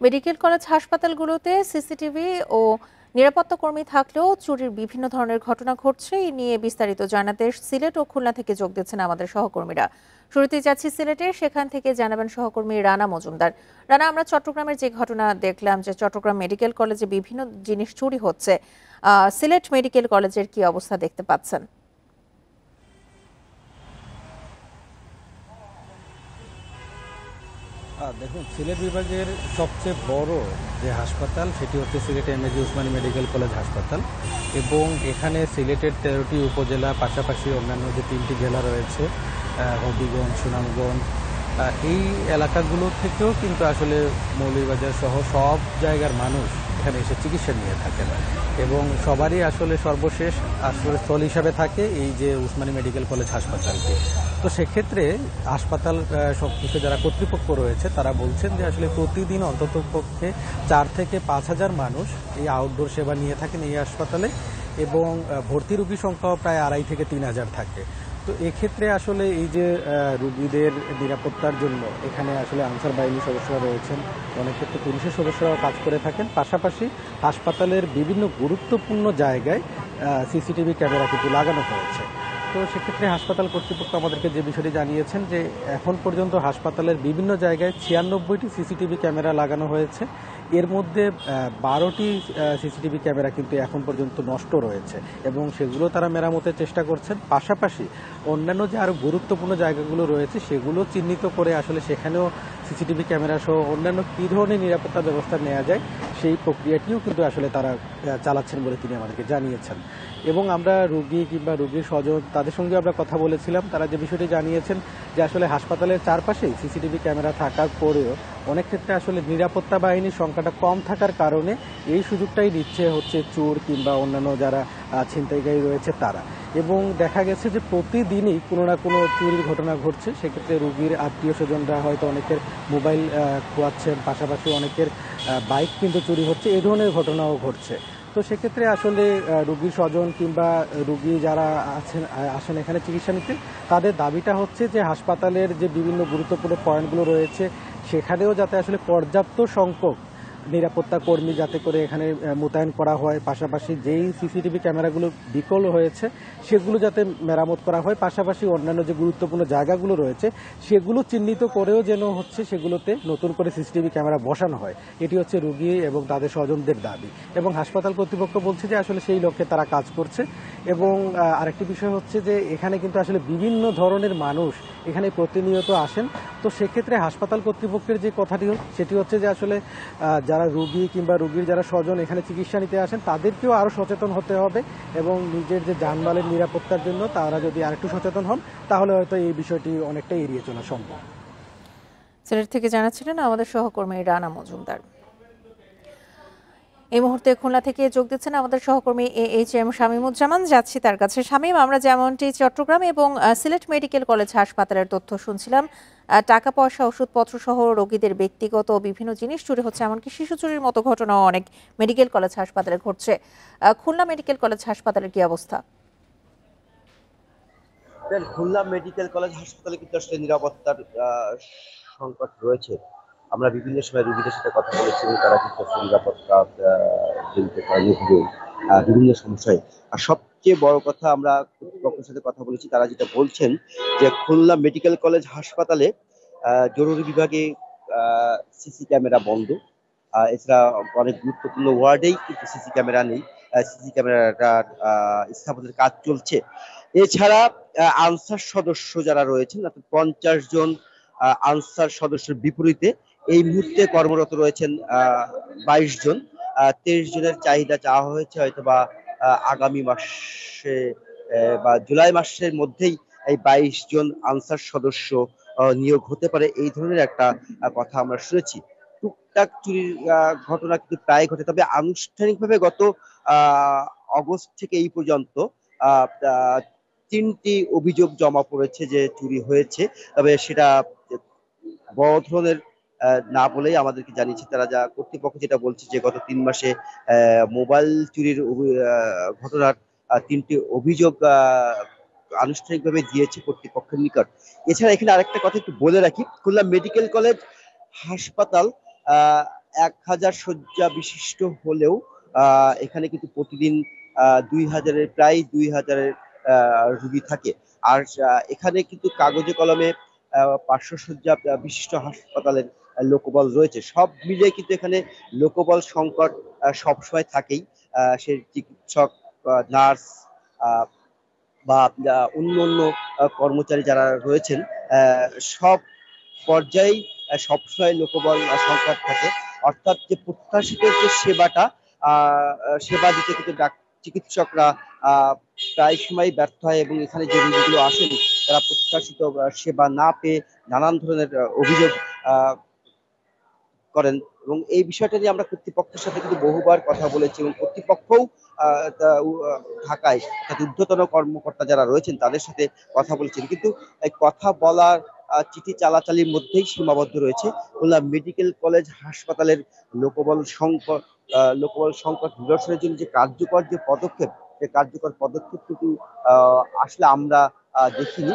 Medical college হাসপাতালগুলোতে CCTV ও নিরাপত্তা কর্মী থাকলেও চুরির বিভিন্ন ধরনের ঘটনা ঘটছে। এই নিয়ে বিস্তারিত জানাতে সিলেট ও খুলনা থেকে যোগ দিচ্ছেন আমাদের সহকর্মীরা। শুরুতেই যাচ্ছি সিলেটে, সেখান থেকে জানাবেন সহকর্মী রানা মজুমদার। রানা, আমরা চট্টগ্রামের যে ঘটনা দেখলাম যে চট্টগ্রাম মেডিকেল কলেজে বিভিন্ন জিনিস চুরি হচ্ছে, সিলেট মেডিকেল কলেজের কি অবস্থা দেখতে পাচ্ছেন? দেখুন, সিলেট বিভাগের সবচেয়ে বড় যে হাসপাতাল সেটি হচ্ছে Sylhet MAG Osmani medical college হাসপাতাল, এবং এখানে সিলেটের 13টি উপজেলা পাশাপাশি অন্যান্য যে 3টি জেলা রয়েছে, হবিগঞ্জ, সুনামগঞ্জ, এই এলাকাগুলো থেকেও কিন্তু আসলে মৌলভীবাজার সহ সব জায়গার মানুষ এখানে এসে চিকিৎসা নিয়ে থাকেন, এবং সবারই আসলে সর্বশেষ আশ্রয়স্থল হিসাবে থাকে এই যে উসমানী মেডিকেল কলেজ হাসপাতালটি। তো সেক্ষেত্রে হাসপাতাল সংশ্লিষ্ট যারা কর্তৃপক্ষ রয়েছে তারা বলছেন যে আসলে প্রতিদিন অন্ততপক্ষে 4 থেকে 5 হাজার মানুষ এই আউটডোর সেবা নিয়ে থাকেন এই হাসপাতালে, এবং ভর্তি রোগী সংখ্যাও প্রায় 2.5 থেকে 3 হাজার থাকে। তো এক্ষেত্রে আসলে এই যে রোগীদের নিরাপত্তার জন্য এখানে আসলে আনসার বাহিনীর সদস্যরা রয়েছেন, অনেক ক্ষেত্রে পুলিশের সদস্যরাও কাজ করে থাকেন। পাশাপাশি হাসপাতালের বিভিন্ন গুরুত্বপূর্ণ জায়গায় সিসিটিভি ক্যামেরা কিন্তু লাগানো হয়েছে। তো সেক্ষেত্রে হাসপাতাল কর্তৃপক্ষ আমাদেরকে যে বিষয়টি জানিয়েছেন যে এখন পর্যন্ত হাসপাতালের বিভিন্ন জায়গায় 96টি সিসিটিভি ক্যামেরা লাগানো হয়েছে। এর মধ্যে 12টি সিসিটিভি ক্যামেরা কিন্তু এখন পর্যন্ত নষ্ট রয়েছে, এবং সেগুলো তারা মেরামতের চেষ্টা করছেন। পাশাপাশি অন্যান্য যে আরও গুরুত্বপূর্ণ জায়গাগুলো রয়েছে সেগুলো চিহ্নিত করে আসলে সেখানেও সিসিটিভি ক্যামেরা সহ অন্যান্য কী ধরনের নিরাপত্তা ব্যবস্থা নেওয়া যায় সেই প্রক্রিয়াটিও কিন্তু আসলে তারা চালাচ্ছেন বলে তিনি আমাদেরকে জানিয়েছেন। এবং আমরা রোগী কিংবা রোগীর স্বজন তাদের সঙ্গে আমরা কথা বলেছিলাম, তারা যে বিষয়টি জানিয়েছেন যে আসলে হাসপাতালের চারপাশেই সিসিটিভি ক্যামেরা থাকার পরেও অনেক ক্ষেত্রে আসলে নিরাপত্তা বাহিনীর সংখ্যাটা কম থাকার কারণে এই সুযোগটাই নিচ্ছে হচ্ছে চোর কিংবা অন্যান্য যারা ছিনতাইকারী রয়েছে তারা। এবং দেখা গেছে যে প্রতিদিনই কোনো না কোনো চুরির ঘটনা ঘটছে। সেক্ষেত্রে রোগীর আত্মীয় স্বজনরা হয়তো অনেকের মোবাইল খোয়াচ্ছেন, পাশাপাশি অনেকের বাইক কিন্তু চুরি হচ্ছে, এই ধরনের ঘটনাও ঘটছে। তো সেক্ষেত্রে আসলে রোগীর স্বজন কিংবা রোগী যারা আসেন এখানে চিকিৎসা নিতে, তাদের দাবিটা হচ্ছে যে হাসপাতালের যে বিভিন্ন গুরুত্বপূর্ণ পয়েন্টগুলো রয়েছে সেখানেও যাতে আসলে পর্যাপ্ত সংখ্যক নিরাপত্তা কর্মী যাতে করে এখানে মোতায়েন করা হয়, পাশাপাশি যেই সিসিটিভি ক্যামেরাগুলো বিকল হয়েছে সেগুলো যাতে মেরামত করা হয়, পাশাপাশি অন্যান্য যে গুরুত্বপূর্ণ জায়গাগুলো রয়েছে সেগুলো চিহ্নিত করেও যেন হচ্ছে সেগুলোতে নতুন করে সিসিটিভি ক্যামেরা বসানো হয়। এটি হচ্ছে রোগী এবং তাদের স্বজনদের দাবি, এবং হাসপাতাল কর্তৃপক্ষ বলছে যে আসলে সেই লক্ষ্যে তারা কাজ করছে। এবং আরেকটি বিষয় হচ্ছে যে এখানে কিন্তু আসলে বিভিন্ন ধরনের মানুষ এখানে প্রতিনিয়ত আসেন। তো সেক্ষেত্রে হাসপাতাল কর্তৃপক্ষের যে কথাটি সেটি হচ্ছে যে আসলে যারা রোগী কিংবা রোগীর যারা স্বজন এখানে চিকিৎসা নিতে আসেন তাদেরকেও আরও সচেতন হতে হবে, এবং নিজের যে যানবাহনের নিরাপত্তার জন্য তারা যদি আরেকটু সচেতন হন তাহলে হয়তো এই বিষয়টি অনেকটা এড়িয়ে চলা সম্ভব। সিলেট থেকে জানাচ্ছিলেন আমাদের সহকর্মী রানা মজুমদার। এই মুহূর্তে খুলনা থেকে যোগ দিচ্ছেন আমাদের সহকর্মী AHM শামীমুজ্জামান। যাচ্ছি তার কাছে। শামীম, আমরা যেমনটি চট্টগ্রাম এবং সিলেট মেডিকেল কলেজ হাসপাতালের তথ্য শুনছিলাম, টাকা পয়সা, ওষুধপত্র সহ রোগীদের ব্যক্তিগত বিভিন্ন জিনিস চুরি হচ্ছে, এমনকি শিশু চুরির মতো ঘটনাও অনেক মেডিকেল কলেজ হাসপাতালে ঘটছে। খুলনা মেডিকেল কলেজ হাসপাতালের কি অবস্থা? খুলনা মেডিকেল কলেজ হাসপাতালে কিন্তু আসলে নিরাপত্তার সংকট রয়েছে। আমরা বিভিন্ন সময় রোগীদের সাথে কথা বলেছি এবং তারা কিন্তু আসলে নিরাপত্তা জনিত কারণে বিভিন্ন সমস্যায়। আর সবচেয়ে বড় কথা, আমরা কর্তৃপক্ষের সাথে কথা বলেছি, তারা যেটা বলছেন যে খুলনা মেডিকেল কলেজ হাসপাতালে জরুরি বিভাগে সিসি ক্যামেরা বন্ধ। এছাড়া অনেক গুরুত্বপূর্ণ ওয়ার্ডেই কিন্তু সিসি ক্যামেরা নেই, সিসি ক্যামেরাটার স্থাপনের কাজ চলছে। এছাড়া আনসার সদস্য যারা রয়েছেন, অর্থাৎ 50 জন আনসার সদস্যের বিপরীতে এই মুহূর্তে কর্মরত রয়েছেন 22 জন। 23 জনের চাহিদা চাওয়া হয়েছে, হয়তো বা আগামী মাসে বা জুলাই মাসের মধ্যেই এই 22 জন আনসার সদস্য নিয়োগ হতে পারে, এই ধরনের একটা কথা আমরা শুনেছি। টুকটাক চুরির ঘটনা কিন্তু প্রায় ঘটে, তবে আনুষ্ঠানিকভাবে গত অগস্ট থেকে এই পর্যন্ত আহ, আহ, 3টি অভিযোগ জমা পড়েছে যে চুরি হয়েছে, তবে সেটা বড় ধরনের না বলেই আমাদেরকে জানিয়েছে তারা। যা কর্তৃপক্ষ যেটা বলছে যে গত 3 মাসে মোবাইল চুরির ঘটনার 3টি অভিযোগ আনুষ্ঠানিকভাবে দিয়েছে কর্তৃপক্ষের নিকট। এছাড়া এখানে আরেকটা কথা একটু বলে রাখি, খুলনা মেডিকেল কলেজ হাসপাতাল 1000 শয্যা বিশিষ্ট হলেও এখানে কিন্তু প্রতিদিন 2000-এর প্রায় 2000-এর রুগী থাকে। আর এখানে কিন্তু কাগজে কলমে 500 শয্যা বিশিষ্ট হাসপাতালের লোকবল রয়েছে। সব মিলিয়ে কিন্তু এখানে লোকবল সংকট সবসময় থাকেই। সে চিকিৎসক, নার্স বা অন্যান্য কর্মচারী যারা রয়েছেন, সব পর্যায়েই সবসময় লোকবল সংকট থাকে। অর্থাৎ যে প্রত্যাশিত যে সেবাটা, সেবা দিতে কিন্তু চিকিৎসকরা প্রায় সময় ব্যর্থ হয় এবং এখানে যে রোগীগুলো আসেন তারা প্রত্যাশিত সেবা না পেয়ে নানান ধরনের অভিযোগ আহ, করেন। এবং এই বিষয়টা নিয়ে আমরা কর্তৃপক্ষের সাথে কিন্তু বহুবার কথা বলেছি এবং কর্তৃপক্ষও ঢাকায় ঊর্ধ্বতন কর্মকর্তা যারা রয়েছেন তাদের সাথে কথা বলেছেন, কিন্তু এই কথা বলার চিঠি চালাচালির মধ্যেই সীমাবদ্ধ রয়েছে। খুলনা মেডিকেল কলেজ হাসপাতালের লোকবল সংকট নিরসনের জন্য যে কার্যকর যে পদক্ষেপ, সে কার্যকর পদক্ষেপ কিন্তু আসলে আমরা দেখিনি।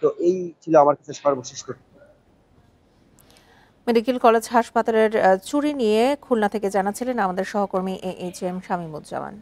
তো এই ছিল আমার কাছে সর্বশেষ তথ্য। মেডিকেল কলেজ হাসপাতালের চুরি নিয়ে খুলনা থেকে জানাচ্ছিলেন আমাদের সহকর্মী AHM শামীমুজ্জামান।